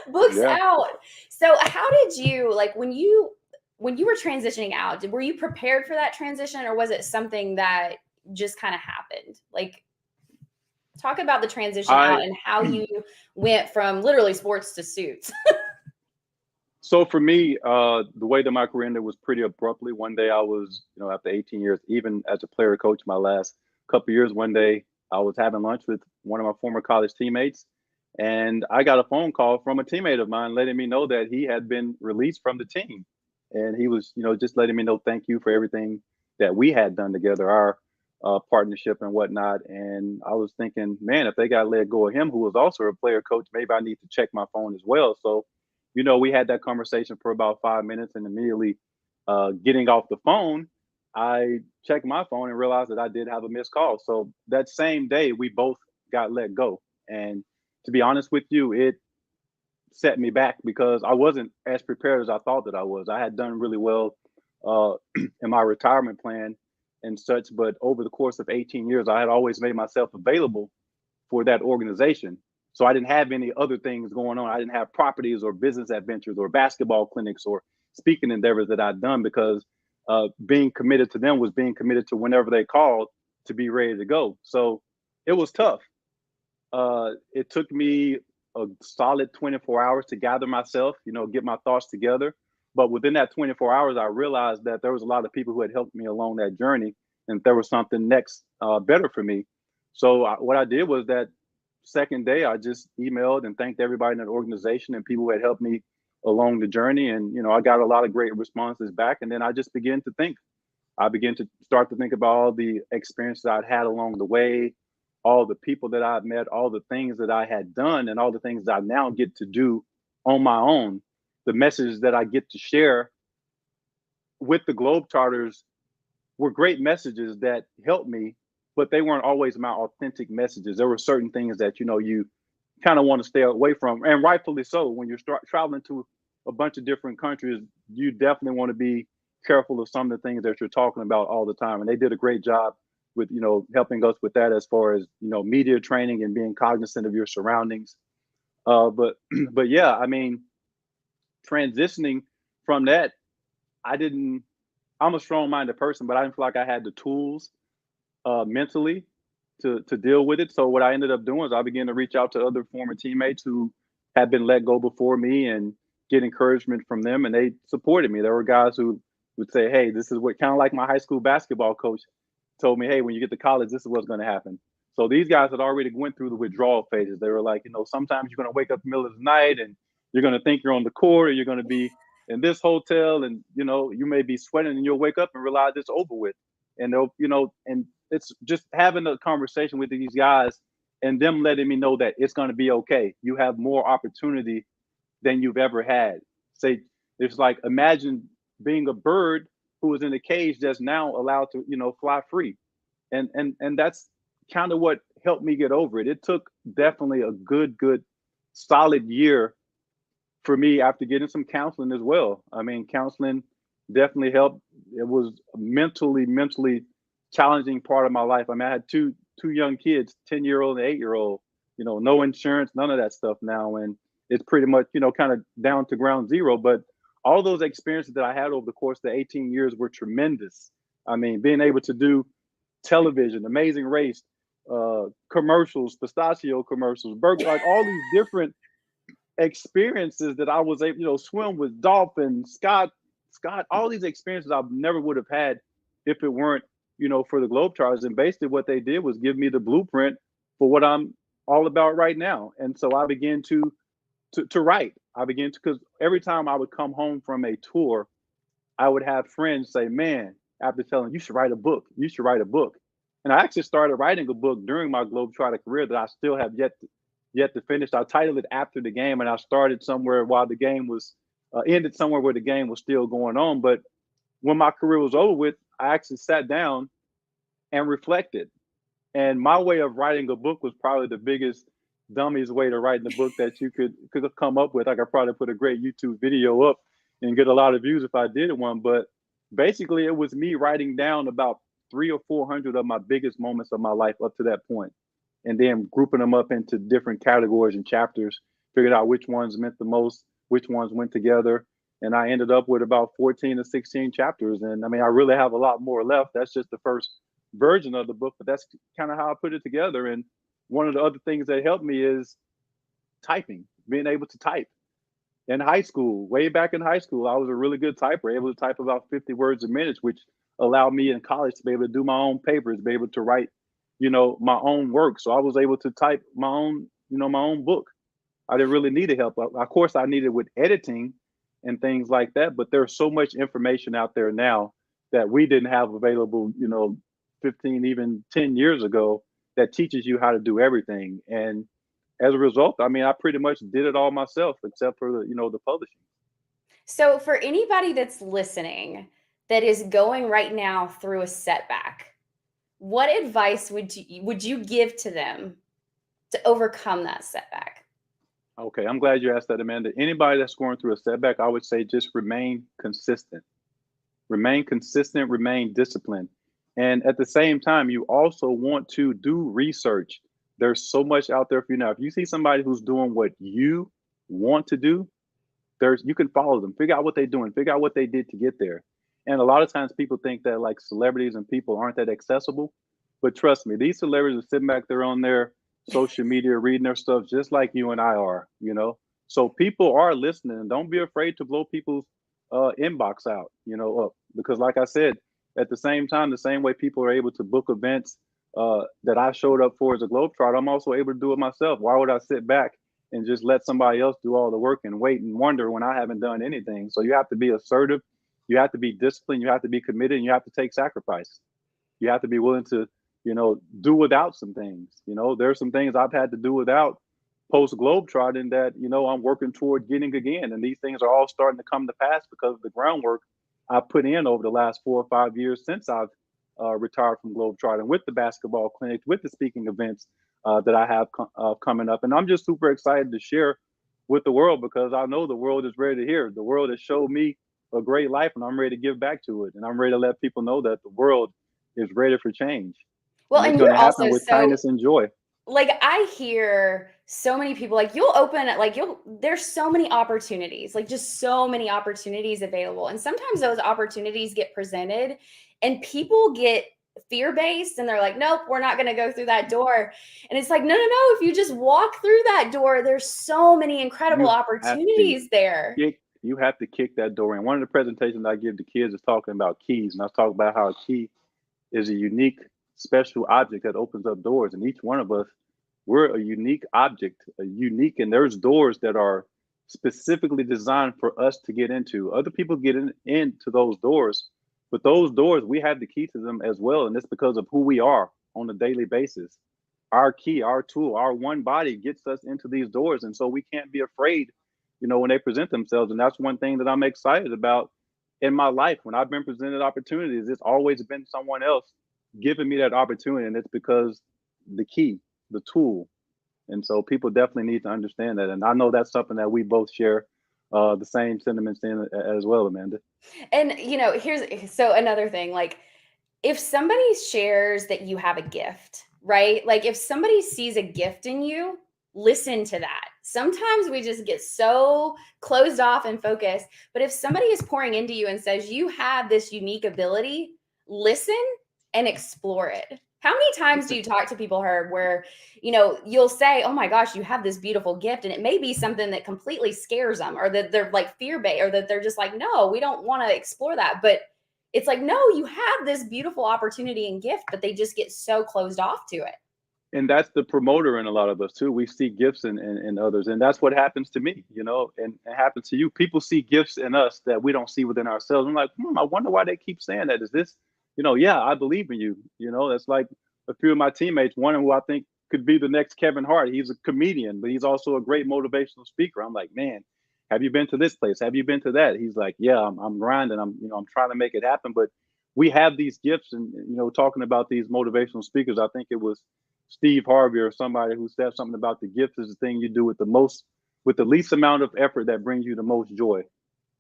books Yeah. out. So how did you, like, when you were transitioning out, were you prepared for that transition, or was it something that just kind of happened? Like, talk about the transition out I and how you went from literally sports to suits. So for me, the way that my career ended was pretty abruptly. One day I was, after 18 years, even as a player coach, my last couple of years, one day I was having lunch with one of my former college teammates, and I got a phone call from a teammate of mine letting me know that he had been released from the team. And he was, just letting me know, thank you for everything that we had done together, our partnership and whatnot. And I was thinking, man, if they got to let go of him, who was also a player coach, maybe I need to check my phone as well. So we had that conversation for about 5 minutes, and immediately getting off the phone, I checked my phone and realized that I did have a missed call. So that same day, we both got let go. And to be honest with you, it set me back because I wasn't as prepared as I thought that I was. I had done really well uh, in my retirement plan and such, but over the course of 18 years, I had always made myself available for that organization. So I didn't have any other things going on. I didn't have properties or business adventures or basketball clinics or speaking endeavors that I'd done, because being committed to them was being committed to whenever they called to be ready to go. So it was tough. It took me a solid 24 hours to gather myself, get my thoughts together. But within that 24 hours, I realized that there was a lot of people who had helped me along that journey, and there was something next better for me. So what I did was that second day, I just emailed and thanked everybody in that organization and people who had helped me along the journey. And, I got a lot of great responses back. And then I just began to think. I began to start to think about all the experiences I'd had along the way, all the people that I'd met, all the things that I had done, and all the things that I now get to do on my own. The messages that I get to share with the Globetrotters were great messages that helped me, but they weren't always my authentic messages. There were certain things that, you kind of want to stay away from, and rightfully so. When you're traveling to a bunch of different countries, you definitely want to be careful of some of the things that you're talking about all the time. And they did a great job with, helping us with that as far as, media training and being cognizant of your surroundings. But but yeah, I mean, transitioning from that, I didn't. I'm a strong-minded person, but I didn't feel like I had the tools mentally to deal with it. So what I ended up doing is I began to reach out to other former teammates who had been let go before me, and get encouragement from them, and they supported me. There were guys who would say, "Hey, this is what," kind of like my high school basketball coach told me, "Hey, when you get to college, this is what's going to happen." So these guys had already went through the withdrawal phases. They were like, sometimes you're going to wake up in the middle of the night and you're going to think you're on the court, or you're going to be in this hotel, and you may be sweating, and you'll wake up and realize it's over with. And and it's just having a conversation with these guys and them letting me know that it's going to be okay. You have more opportunity than you've ever had. Say, it's like, imagine being a bird who is in a cage that's now allowed to, fly free. And that's kind of what helped me get over it. It took definitely a good solid year for me after getting some counseling as well. I mean, counseling definitely helped. It was a mentally challenging part of my life. I mean, I had two young kids, 10-year-old and 8-year-old, no insurance, none of that stuff now. And it's pretty much, kind of down to ground zero. But all those experiences that I had over the course of the 18 years were tremendous. I mean, being able to do television, Amazing Race, commercials, pistachio commercials, burger, like all these different experiences that I was able, swim with dolphins, Scott, all these experiences I never would have had if it weren't, for the Globetrotters. And basically what they did was give me the blueprint for what I'm all about right now. And so I began to write. I began to, because every time I would come home from a tour, I would have friends say, "Man," after telling, "You should write a book. You should write a book." And I actually started writing a book during my Globetrotter career that I still have yet to finish. I titled it After the Game, and I started somewhere while the game was ended somewhere where the game was still going on. But when my career was over with, I actually sat down and reflected. And my way of writing a book was probably the biggest, dummiest way to write the book that you could come up with. I could probably put a great YouTube video up and get a lot of views if I did one. But basically, it was me writing down about 300 or 400 of my biggest moments of my life up to that point, and then grouping them up into different categories and chapters, figured out which ones meant the most, which ones went together. And I ended up with about 14 to 16 chapters. And I mean, I really have a lot more left. That's just the first version of the book, but that's kind of how I put it together. And one of the other things that helped me is typing, being able to type. In high school, way back in high school, I was a really good typer, able to type about 50 words a minute, which allowed me in college to be able to do my own papers, be able to write, my own work. So I was able to type my own, my own book. I didn't really need help. Of course, I needed with editing and things like that, but there's so much information out there now that we didn't have available, 15, even 10 years ago, that teaches you how to do everything. And as a result, I mean, I pretty much did it all myself, except for the publishing. So for anybody that's listening that is going right now through a setback, what advice would you give to them to overcome that setback? Okay, I'm glad you asked that, Amanda. Anybody that's going through a setback, I would say just remain consistent. Remain consistent, remain disciplined. And at the same time, you also want to do research. There's so much out there for you now. If you see somebody who's doing what you want to do, you can follow them, figure out what they're doing, figure out what they did to get there. And a lot of times people think that like celebrities and people aren't that accessible. But trust me, these celebrities are sitting back there on their social media, reading their stuff just like you and I are. So people are listening, and don't be afraid to blow people's inbox out, because like I said, at the same time, the same way people are able to book events that I showed up for as a Globetrotter, I'm also able to do it myself. Why would I sit back and just let somebody else do all the work and wait and wonder when I haven't done anything? So you have to be assertive, you have to be disciplined, you have to be committed, and you have to take sacrifice. You have to be willing to, do without some things. There's some things I've had to do without post Globetrotting that, I'm working toward getting again. And these things are all starting to come to pass because of the groundwork I put in over the last 4 or 5 years since I've retired from Globetrotting, with the basketball clinics, with the speaking events that I have coming up. And I'm just super excited to share with the world, because I know the world is ready to hear. The world has showed me a great life, and I'm ready to give back to it. And I'm ready to let people know that the world is ready for change. Well, And it's and going you're to happen also with kindness and joy. like, I hear so many people, like, there's so many opportunities, like just so many opportunities available. And sometimes those opportunities get presented and people get fear-based and they're like, nope, we're not going to go through that door. And it's like, no, if you just walk through that door, there's so many incredible You have to opportunities there. you have to kick that door in. One of the presentations I give to kids is talking about keys, and I talk about how a key is a unique, special object that opens up doors. And each one of us, we're a unique object, and there's doors that are specifically designed for us to get into. Other people get into those doors, but those doors, we have the key to them as well. And it's because of who we are on a daily basis. Our key, our tool, our one body gets us into these doors. And so we can't be afraid, when they present themselves. And that's one thing that I'm excited about in my life. When I've been presented opportunities, it's always been someone else giving me that opportunity. And it's because the key, the tool. And so people definitely need to understand that. And I know that's something that we both share the same sentiments in as well, Amanda. And so another thing, like if somebody shares that you have a gift, right? Like if somebody sees a gift in you, listen to that. Sometimes we just get so closed off and focused, but if somebody is pouring into you and says you have this unique ability, listen and explore it. How many times do you talk to people, Herb, where, you'll say, oh my gosh, you have this beautiful gift. And it may be something that completely scares them or that they're like fear-based or that they're just like, no, we don't want to explore that. But it's like, no, you have this beautiful opportunity and gift, but they just get so closed off to it. And that's the promoter in a lot of us too. We see gifts in others, and that's what happens to me, and it happens to you. People see gifts in us that we don't see within ourselves. I'm like, I wonder why they keep saying that. Is this, yeah, I believe in you. That's like a few of my teammates, one who I think could be the next Kevin Hart. He's a comedian, but he's also a great motivational speaker. I'm like, man, have you been to this place? Have you been to that? He's like, yeah, I'm grinding. I'm trying to make it happen. But we have these gifts, and talking about these motivational speakers, I think it was Steve Harvey or somebody who said something about the gift is the thing you do with the least amount of effort that brings you the most joy.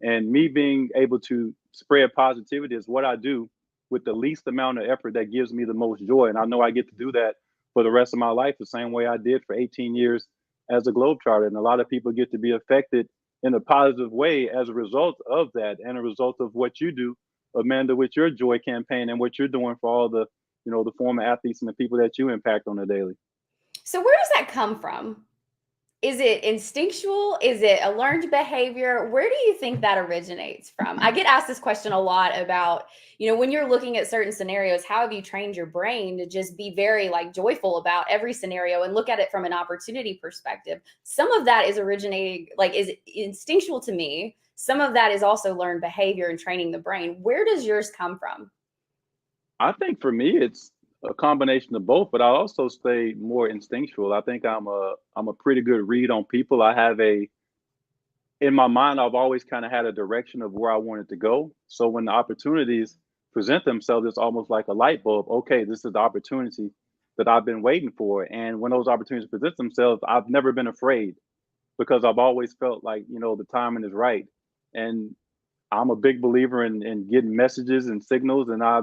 And me being able to spread positivity is what I do with the least amount of effort that gives me the most joy. And I know I get to do that for the rest of my life, the same way I did for 18 years as a Globetrotter. And a lot of people get to be affected in a positive way as a result of that and a result of what you do, Amanda, with your joy campaign and what you're doing for all the the former athletes and the people that you impact on a daily. So where does that come from? Is it instinctual? Is it a learned behavior? Where do you think that originates from? I get asked this question a lot about, when you're looking at certain scenarios, how have you trained your brain to just be very like joyful about every scenario and look at it from an opportunity perspective? Some of that is originating, like is instinctual to me. Some of that is also learned behavior and training the brain. Where does yours come from? I think for me, it's a combination of both, but I also stay more instinctual. I think I'm a pretty good read on people. In my mind, I've always kind of had a direction of where I wanted to go. So when the opportunities present themselves, it's almost like a light bulb. Okay, this is the opportunity that I've been waiting for. And when those opportunities present themselves, I've never been afraid because I've always felt like, the timing is right. And I'm a big believer in getting messages and signals, and I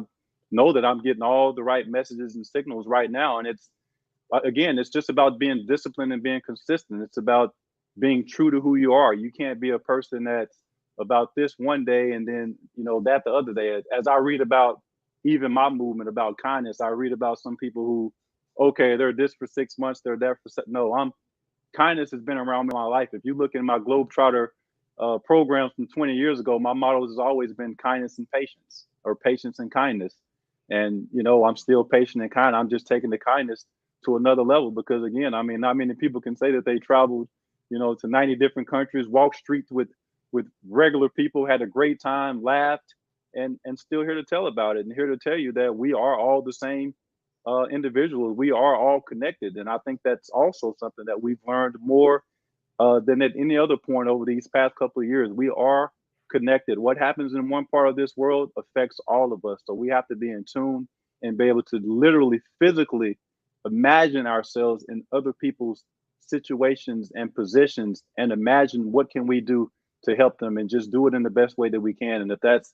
know that I'm getting all the right messages and signals right now. And it's just about being disciplined and being consistent. It's about being true to who you are. You can't be a person that's about this one day and then, that the other day. As I read about even my movement about kindness, I read about some people who, okay, they're this for 6 months, they're there for, no, kindness has been around me my life. If you look in my Globetrotter programs from 20 years ago, my motto has always been kindness and patience, or patience and kindness. And, I'm still patient and kind. I'm just taking the kindness to another level because, again, not many people can say that they traveled, to 90 different countries, walked streets with regular people, had a great time, laughed, and still here to tell about it and here to tell you that we are all the same individuals. We are all connected. And I think that's also something that we've learned more than at any other point over these past couple of years. We are connected. What happens in one part of this world affects all of us. So we have to be in tune and be able to literally, physically imagine ourselves in other people's situations and positions and imagine what can we do to help them and just do it in the best way that we can. And if that's,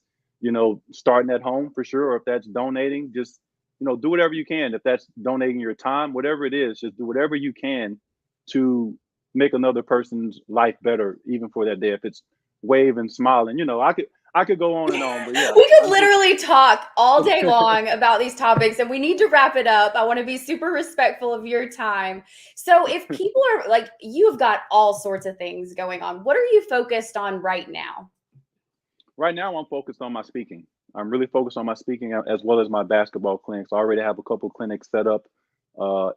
starting at home for sure, or if that's donating, just, do whatever you can. If that's donating your time, whatever it is, just do whatever you can to make another person's life better, even for that day. If it's wave and smile, and I could go on and on, but yeah, We could I'm just literally talk all day long about these topics, and we need to wrap it up. I want to be super respectful of your time. So, if people are like, you've got all sorts of things going on, what are you focused on right now? right now I'm focused on my speaking. I'm really focused on my speaking as well as my basketball clinics. I already have a couple clinics set up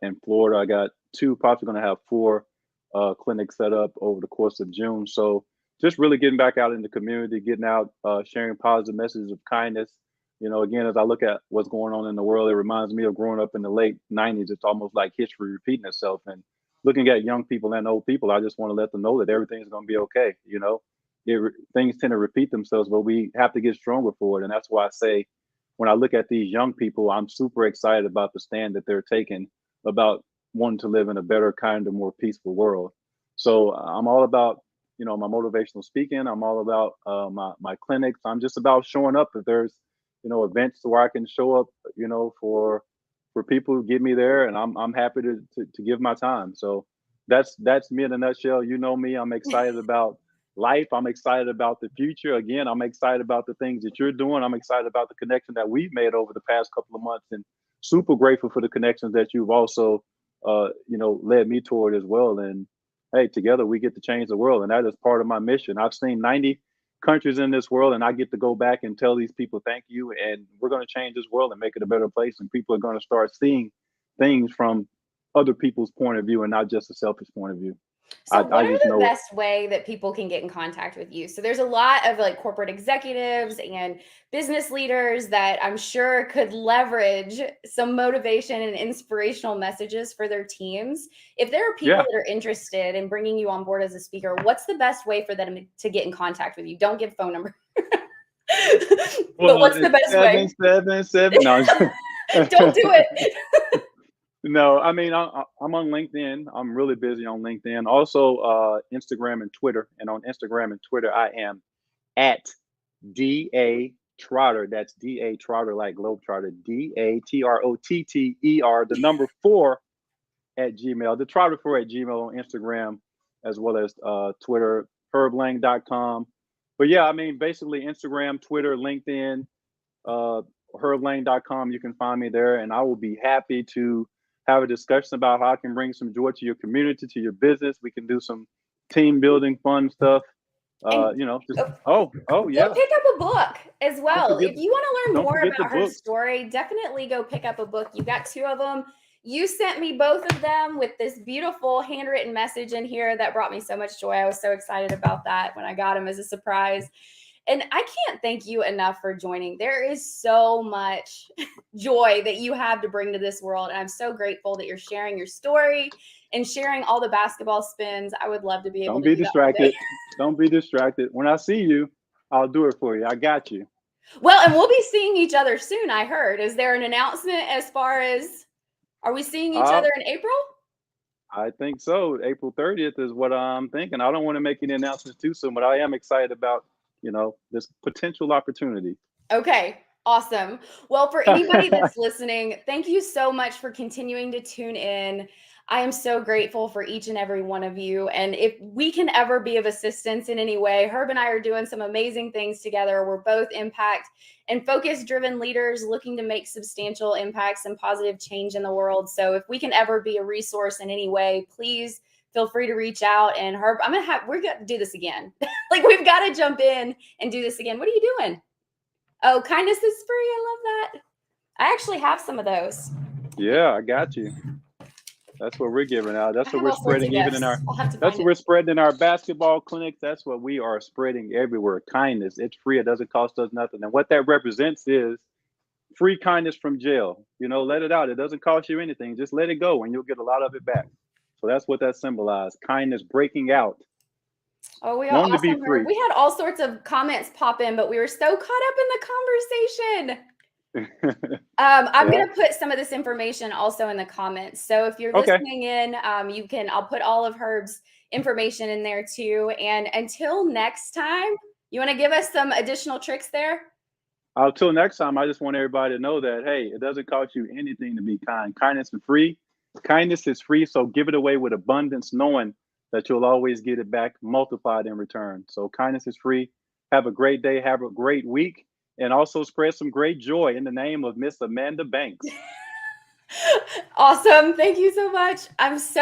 in Florida. I got two, probably going to have four clinics set up over the course of June. So just really getting back out in the community, getting out, sharing positive messages of kindness. You know, again, as I look at what's going on in the world, it reminds me of growing up in the late '90s. It's almost like history repeating itself. And looking at young people and old people, I just want to let them know that everything's going to be okay. You know, things tend to repeat themselves, but we have to get stronger for it. And that's why I say, when I look at these young people, I'm super excited about the stand that they're taking about wanting to live in a better, kinder, more peaceful world. So I'm all about, you know, my motivational speaking. I'm all about my clinics. I'm just about showing up. If there's, you know, events where I can show up, you know, for people who get me there, and I'm happy to give my time. So that's me in a nutshell. You know me. I'm excited about life. I'm excited about the future. Again, I'm excited about the things that you're doing. I'm excited about the connection that we've made over the past couple of months, and super grateful for the connections that you've also, you know, led me toward as well. And hey, together we get to change the world, and that is part of my mission. I've seen 90 countries in this world, and I get to go back and tell these people thank you, and we're going to change this world and make it a better place. And people are going to start seeing things from other people's point of view and not just a selfish point of view. So, I what are just the know it. best way that people can get in contact with you? So, there's a lot of like corporate executives and business leaders that I'm sure could leverage some motivation and inspirational messages for their teams. If there are people Yeah. that are interested in bringing you on board as a speaker, what's the best way for them to get in contact with you? Don't give phone number. But Well, what's the it's best way? 777. No, Don't do it. no. I mean, I'm on LinkedIn. I'm really busy on LinkedIn. Also, Instagram and Twitter. And on Instagram and Twitter, I am at DA Trotter. That's DA Trotter, like Globetrotter. DATROTTER. The number four at Gmail. The Trotter four at Gmail on Instagram, as well as Twitter. Herblang.com. But yeah, I mean, basically Instagram, Twitter, LinkedIn, uh, herblang.com. You can find me there, and I will be happy to have a discussion about how I can bring some joy to your community, to your business. We can do some team building, fun stuff. And You know, just go, oh go yeah. pick up a book as Don't well. forget, If you want to learn don't more forget the about her books. story, definitely go pick up a book. You got two of them. You sent me both of them with this beautiful handwritten message in here that brought me so much joy. I was so excited about that when I got them as a surprise. And I can't thank you enough for joining. There is so much joy that you have to bring to this world. And I'm so grateful that you're sharing your story and sharing all the basketball spins. I would love to be able Don't to be do that one day. distracted. Don't be distracted. When I see you, I'll do it for you. I got you. Well, and we'll be seeing each other soon, I heard. Is there an announcement as far as are we seeing each Uh, other in April? I think so. April 30th is what I'm thinking. I don't want to make any announcements too soon, but I am excited about, you know, this potential opportunity. Okay, awesome. Well, for anybody that's listening, thank you so much for continuing to tune in. I am so grateful for each and every one of you. And if we can ever be of assistance in any way, Herb and I are doing some amazing things together. We're both impact and focus driven leaders looking to make substantial impacts and positive change in the world. So if we can ever be a resource in any way, please feel free to reach out. And Herb, we're going to do this again. Like we've got to jump in and do this again. What are you doing? Oh, kindness is free. I love that. I actually have some of those. Yeah, I got you. That's what we're giving out. I That's what have we're all sorts of spreading even in gifts. our I'll have to that's find what it. we're spreading in our basketball clinics. That's what we are spreading everywhere. Kindness. It's free. It doesn't cost us nothing. And what that represents is free kindness from jail. You know, let it out. It doesn't cost you anything. Just let it go and you'll get a lot of it back. So that's what that symbolized. Kindness breaking out. Oh, we got Wanting to be awesome, Herb. free. We had all sorts of comments pop in, but we were so caught up in the conversation. I'm Yeah. going to put some of this information also in the comments. So if you're Okay. listening in, I'll put all of Herb's information in there too. And until next time, you want to give us some additional tricks there? Until next time, I just want everybody to know that, hey, it doesn't cost you anything to be kind. Kindness is free. Kindness is free. So give it away with abundance, knowing that you'll always get it back multiplied in return. So kindness is free. Have a great day. Have a great week. And also spread some great joy in the name of Miss Amanda Banks. Awesome. Thank you so much. I'm so